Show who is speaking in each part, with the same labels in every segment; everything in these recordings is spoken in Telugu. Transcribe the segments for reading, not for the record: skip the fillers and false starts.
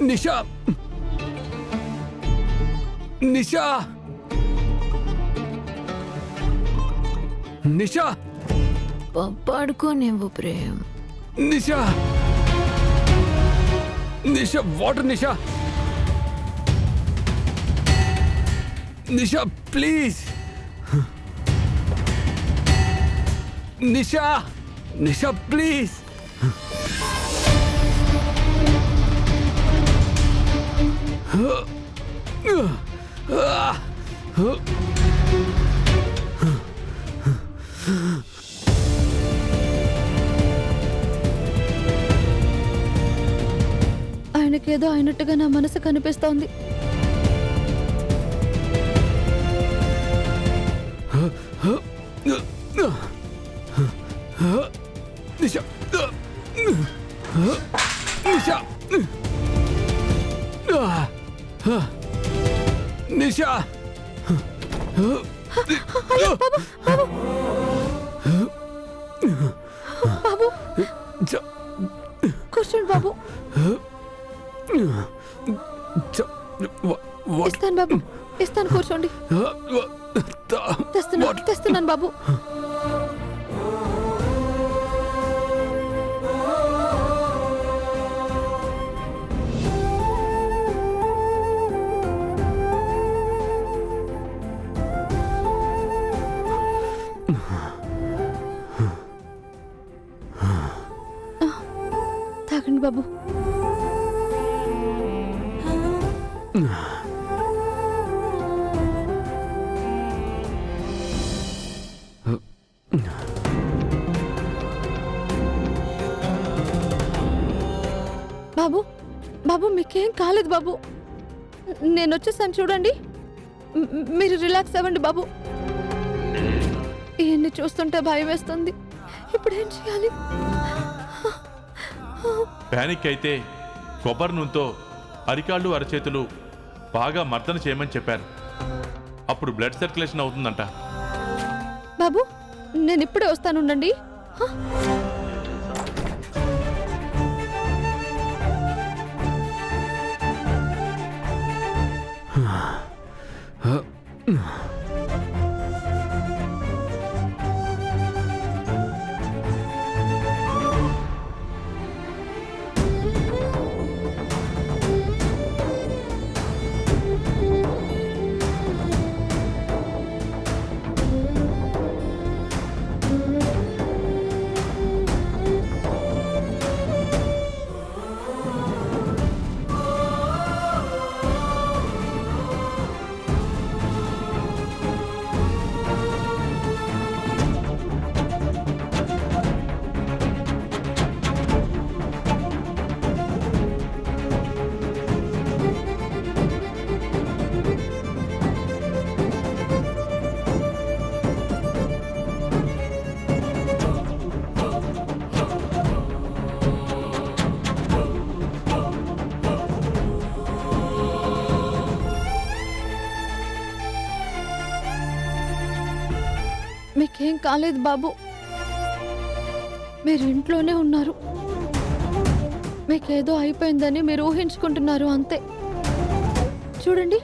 Speaker 1: నిషా నిషా నిషా
Speaker 2: పడుకోనివ్వు Prem.
Speaker 1: Nisha Nisha water Nisha Nisha please Nisha Nisha please
Speaker 2: ఆయనకేదో అయినట్టుగా నా మనసు కనిపిస్తోంది.
Speaker 1: నిషా నిషా నిషా
Speaker 2: బాబు కూర్చోండి బాబు. ఇస్తాను బాబు, ఇస్తాను, కూర్చోండి. తెస్తున్నాను బాబు. తాగండి బాబు. బాబు బాబు మీకేం కాలేదు బాబు. నేను వచ్చేసాను చూడండి. మీరు రిలాక్స్ అవ్వండి బాబు. ఇవన్నీ చూస్తుంటే భయం వేస్తుంది. ఇప్పుడు ఏం చేయాలి?
Speaker 3: ప్యానిక్ అయితే కొబ్బరి నూనెతో అరికాళ్ళు అరచేతులు బాగా మర్దన చేయమని చెప్పారు. అప్పుడు బ్లడ్ సర్క్యులేషన్ అవుతుందంట.
Speaker 2: బాబు నేను ఇప్పుడే వస్తానుండండి. మీకేం కాలేదు బాబు. మీరు ఇంట్లోనే ఉన్నారు. మీకేదో అయిపోయిందని మీరు ఊహించుకుంటున్నారు అంతే. చూడండి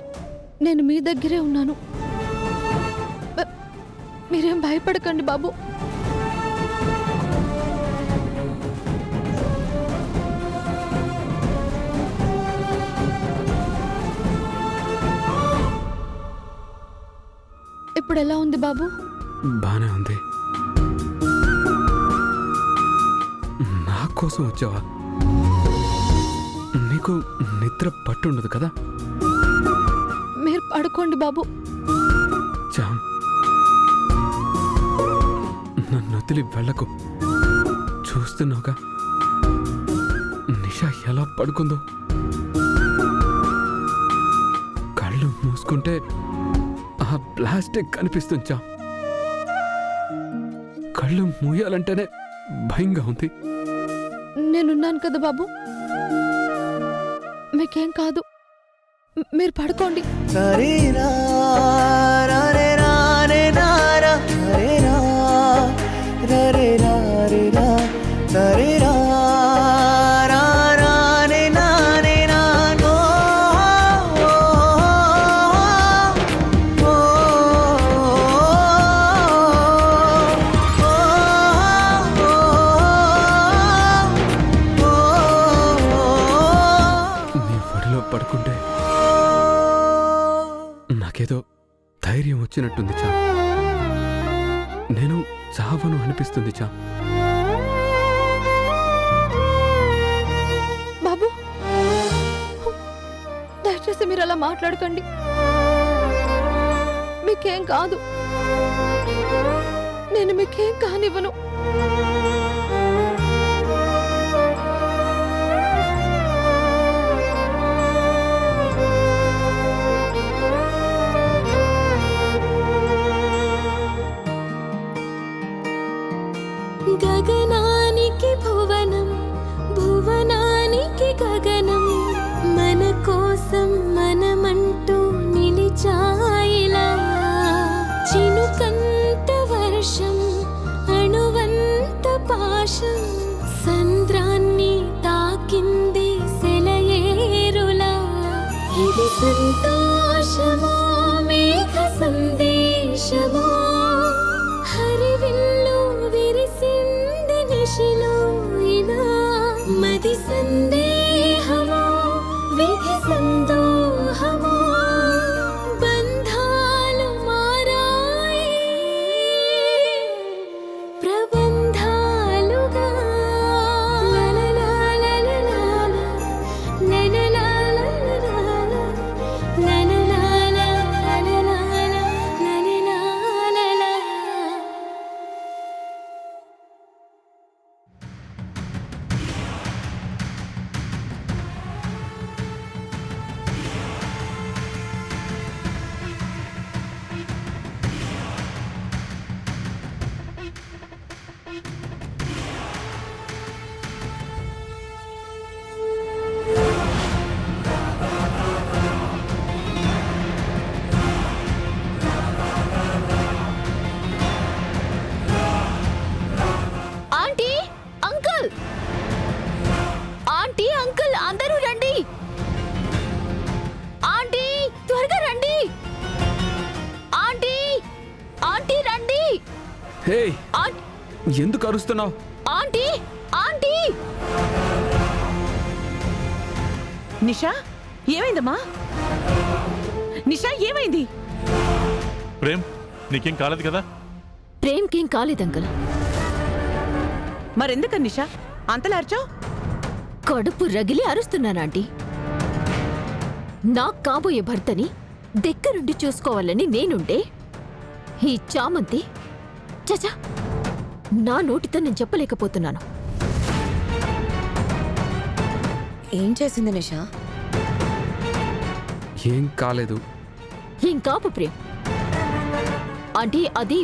Speaker 2: నేను మీ దగ్గరే ఉన్నాను. మీరేం భయపడకండి బాబు. ఇప్పుడు ఎలా ఉంది బాబు?
Speaker 1: బానే ఉంది. నా కోసం వచ్చావా? నీకు నిద్ర పట్టుండదు కదా?
Speaker 2: మీరు పడుకోండి బాబు.
Speaker 1: జామ్, నన్ను వదిలి వెళ్ళకు. చూస్తున్నావుగా నిషా ఎలా పడుకుందో. కళ్ళు మూసుకుంటే ఆ ప్లాస్టిక్ కనిపిస్తుంచా. కళ్ళు మూయాలంటేనే భయంగా ఉంది.
Speaker 2: నేనున్నాను కదా బాబు, మీకేం కాదు. మీరు పడుకోండి.
Speaker 4: రే రా రా సరే రా రా రా నే నా నే నా ఓ ఓ ఓ
Speaker 1: నీ ఒడిలో పడుకుంటే నాకేదో ధైర్యం వచ్చినట్టుంది చా. నేను చావను అనిపిస్తుంది చా.
Speaker 2: బాబు, దయచేసి మీరు అలా మాట్లాడకండి. మీకేం కాదు, నేను మీకేం కానివ్వను.
Speaker 5: గగనానికి భువనం, భువనానికి గగనం, మన కోసం మనమంటూ నిలిచాయిలా. చినుకంత వర్షం, అణువంత పాశం, సంద్రాన్ని తాకింది సెలయేరులా. ఇది సంతోషమో మేఘ సందేశమో, హరివిల్లు విరిసింది నిశిలో ఇలా. మది సందేహమో విధి సందోహమో, బంధాలు మారాయి ప్రబంధాలుగా. లలలాలలలాల, లలలాలలలాల, లలలాలలలాల, లలలాలలా.
Speaker 2: ఆంటీ, అంకుల్, ఆంటీ, అంకుల్, అందరూ రండి. ఆంటీ, త్వరగా రండి. ఆంటీ, ఆంటీ రండి.
Speaker 1: హే,
Speaker 2: ఆంటీ,
Speaker 1: ఎందుకు అరుస్తున్నావు?
Speaker 2: Aunty, aunty.
Speaker 6: నిషా, ఏమైందమ్మా? నిషా, ఏమైంది?
Speaker 3: ప్రేమ్, నీకేం కాలేదు కదా?
Speaker 2: ప్రేమ్కేం కాలేదు అంకుల్.
Speaker 6: మరెందుకని నిషా అంతలార్చావు?
Speaker 2: కడుపు రగిలి అరుస్తున్నానాంటీ. నాకు కాబోయే భర్తని దగ్గరుండి చూసుకోవాలని నేనుంటే ఈ చామంతి చచా నా నోటితో నేను చెప్పలేకపోతున్నాను.
Speaker 5: ఏం చేసింది నిషా?
Speaker 1: ఏం కాలేదు.
Speaker 2: ఏం కాపు ప్రేమ్ ఆంటీ, అది